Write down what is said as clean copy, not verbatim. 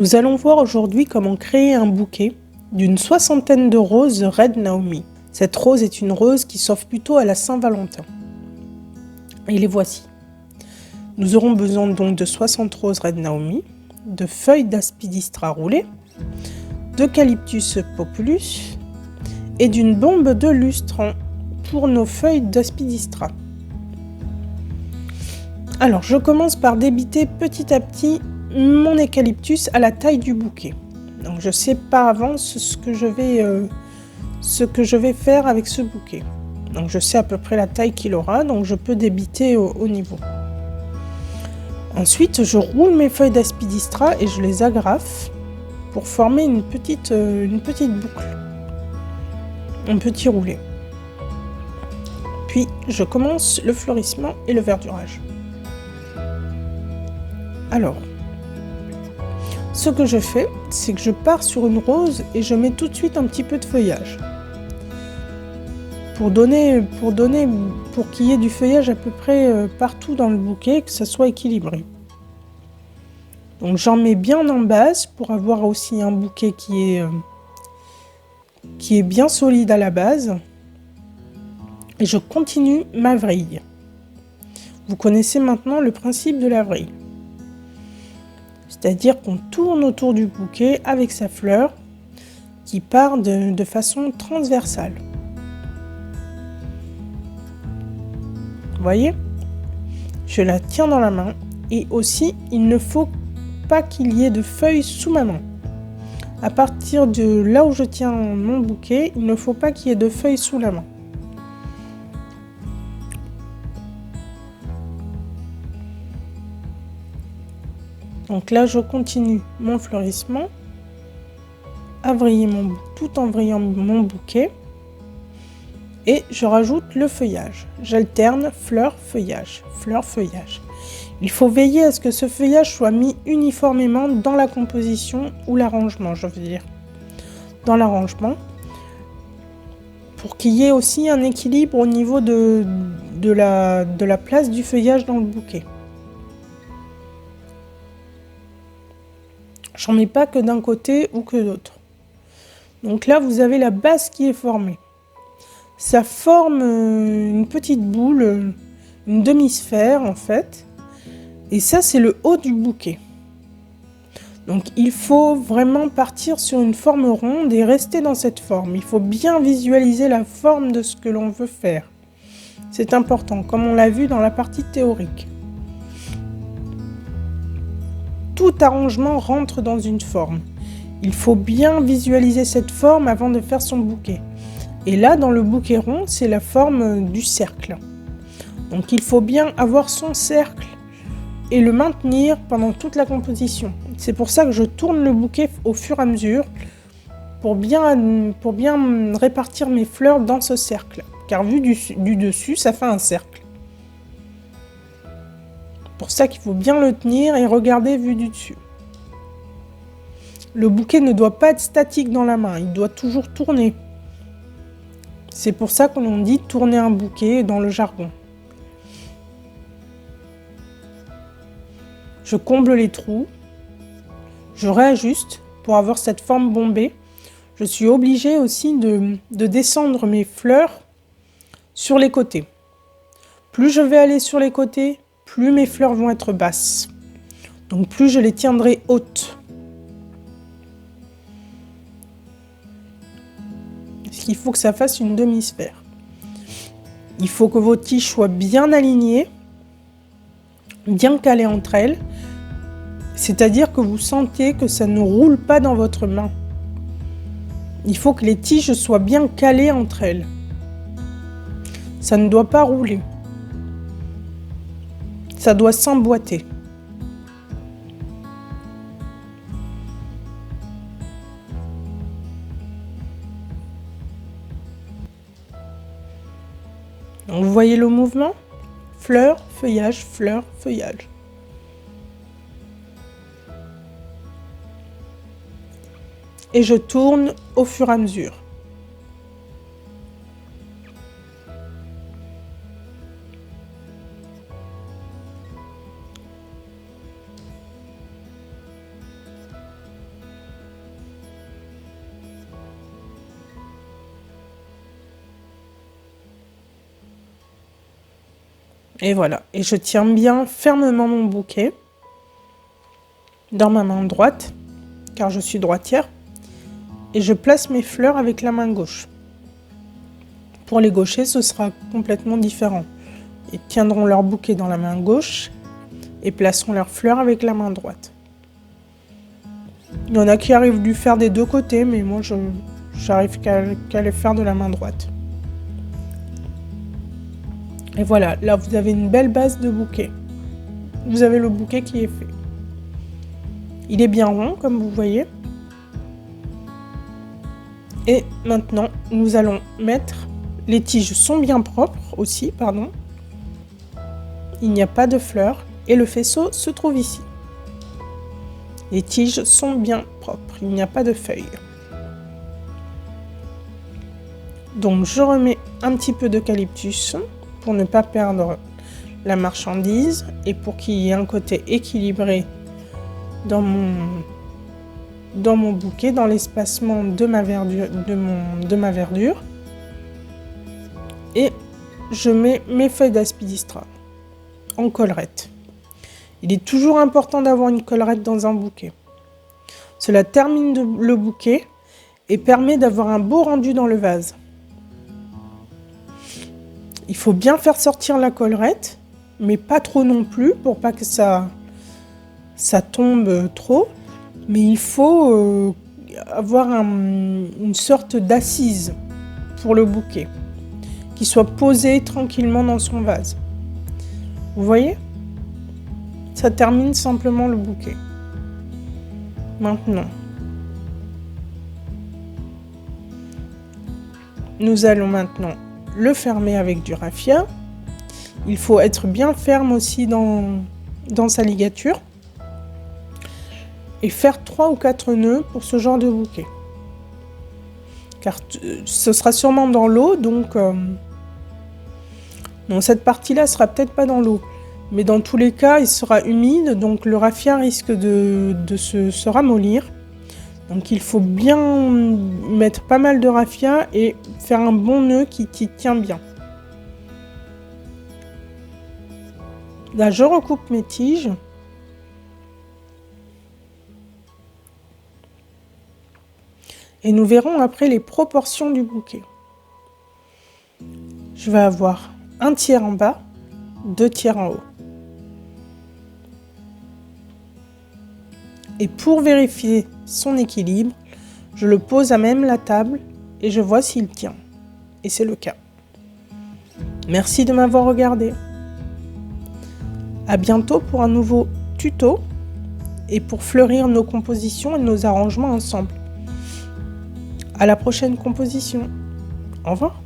Nous allons voir aujourd'hui comment créer un bouquet d'une soixantaine de roses Red Naomi. Cette rose est une rose qui s'offre plutôt à la Saint-Valentin. Et les voici. Nous aurons besoin donc de 60 roses Red Naomi, de feuilles d'aspidistra roulées, d'Eucalyptus populus et d'une bombe de lustrant pour nos feuilles d'aspidistra. Alors, je commence par débiter petit à petit mon eucalyptus à la taille du bouquet. Donc, je sais par avance ce que je vais faire avec ce bouquet. Donc, je sais à peu près la taille qu'il aura, donc je peux débiter au niveau. Ensuite, je roule mes feuilles d'aspidistra et je les agrafe pour former une petite boucle, un petit roulé. Puis, je commence le fleurissement et le verdurage. Alors, ce que je fais, c'est que je pars sur une rose et je mets tout de suite un petit peu de feuillage. Pour qu'il y ait du feuillage à peu près partout dans le bouquet, que ça soit équilibré. Donc j'en mets bien en base pour avoir aussi un bouquet qui est bien solide à la base. Et je continue ma vrille. Vous connaissez maintenant le principe de la vrille. C'est-à-dire qu'on tourne autour du bouquet avec sa fleur qui part de façon transversale. Vous voyez ? Je la tiens dans la main et aussi il ne faut pas qu'il y ait de feuilles sous ma main. À partir de là où je tiens mon bouquet, il ne faut pas qu'il y ait de feuilles sous la main. Donc là, je continue mon fleurissement, tout en vrillant mon bouquet, et je rajoute le feuillage. J'alterne fleur-feuillage, fleur-feuillage. Il faut veiller à ce que ce feuillage soit mis uniformément dans la composition ou l'arrangement, je veux dire. Dans l'arrangement, pour qu'il y ait aussi un équilibre au niveau de la place du feuillage dans le bouquet. J'en mets pas que d'un côté ou que d'autre. Donc là, vous avez la base qui est formée. Ça forme une petite boule, une demi-sphère en fait. Et ça, c'est le haut du bouquet. Donc il faut vraiment partir sur une forme ronde et rester dans cette forme. Il faut bien visualiser la forme de ce que l'on veut faire. C'est important, comme on l'a vu dans la partie théorique. Tout arrangement rentre dans une forme. Il faut bien visualiser cette forme avant de faire son bouquet. Et là, dans le bouquet rond, c'est la forme du cercle. Donc il faut bien avoir son cercle et le maintenir pendant toute la composition. C'est pour ça que je tourne le bouquet au fur et à mesure pour bien répartir mes fleurs dans ce cercle. Car vu du dessus, ça fait un cercle. Pour ça qu'il faut bien le tenir et regarder vu du dessus. Le bouquet ne doit pas être statique dans la main, il doit toujours tourner. C'est pour ça qu'on dit tourner un bouquet dans le jargon. Je comble les trous, je réajuste pour avoir cette forme bombée. Je suis obligée aussi de descendre mes fleurs sur les côtés. Plus je vais aller sur les côtés, plus mes fleurs vont être basses. Donc plus je les tiendrai hautes. Parce qu'il faut que ça fasse une demi-sphère. Il faut que vos tiges soient bien alignées, bien calées entre elles. C'est-à-dire que vous sentez que ça ne roule pas dans votre main. Il faut que les tiges soient bien calées entre elles. Ça ne doit pas rouler. Ça doit s'emboîter. Donc vous voyez le mouvement ? Fleur, feuillage, fleur, feuillage. Et je tourne au fur et à mesure. Et voilà, et je tiens bien fermement mon bouquet dans ma main droite, car je suis droitière, et je place mes fleurs avec la main gauche. Pour les gauchers, ce sera complètement différent. Ils tiendront leur bouquet dans la main gauche et placeront leurs fleurs avec la main droite. Il y en a qui arrivent à faire des deux côtés, mais moi j'arrive qu'à les faire de la main droite. Et voilà, là vous avez une belle base de bouquet. Vous avez le bouquet qui est fait. Il est bien rond, comme vous voyez. Et maintenant, nous allons mettre... Les tiges sont bien propres aussi, pardon. Il n'y a pas de fleurs et le faisceau se trouve ici. Les tiges sont bien propres, il n'y a pas de feuilles. Donc je remets un petit peu d'eucalyptus pour ne pas perdre la marchandise et pour qu'il y ait un côté équilibré dans mon bouquet, dans l'espacement de ma verdure. Et je mets mes feuilles d'aspidistra en collerette. Il est toujours important d'avoir une collerette dans un bouquet. Cela termine le bouquet et permet d'avoir un beau rendu dans le vase. Il faut bien faire sortir la collerette, mais pas trop non plus pour pas que ça tombe trop. Mais il faut avoir une sorte d'assise pour le bouquet, qui soit posé tranquillement dans son vase. Vous voyez ? Ça termine simplement le bouquet. Maintenant, nous allons maintenant le fermer avec du raffia. Il faut être bien ferme aussi dans sa ligature. Et faire 3 ou 4 nœuds pour ce genre de bouquet. Car ce sera sûrement dans l'eau, donc cette partie-là sera peut-être pas dans l'eau. Mais dans tous les cas, il sera humide, donc le raffia risque de se ramollir. Donc il faut bien mettre pas mal de raffia et faire un bon nœud qui tient bien. Là, je recoupe mes tiges. Et nous verrons après les proportions du bouquet. Je vais avoir 1 tiers en bas, 2 tiers en haut. Et pour vérifier son équilibre, je le pose à même la table et je vois s'il tient. Et c'est le cas. Merci de m'avoir regardé. À bientôt pour un nouveau tuto et pour fleurir nos compositions et nos arrangements ensemble. À la prochaine composition. Au revoir.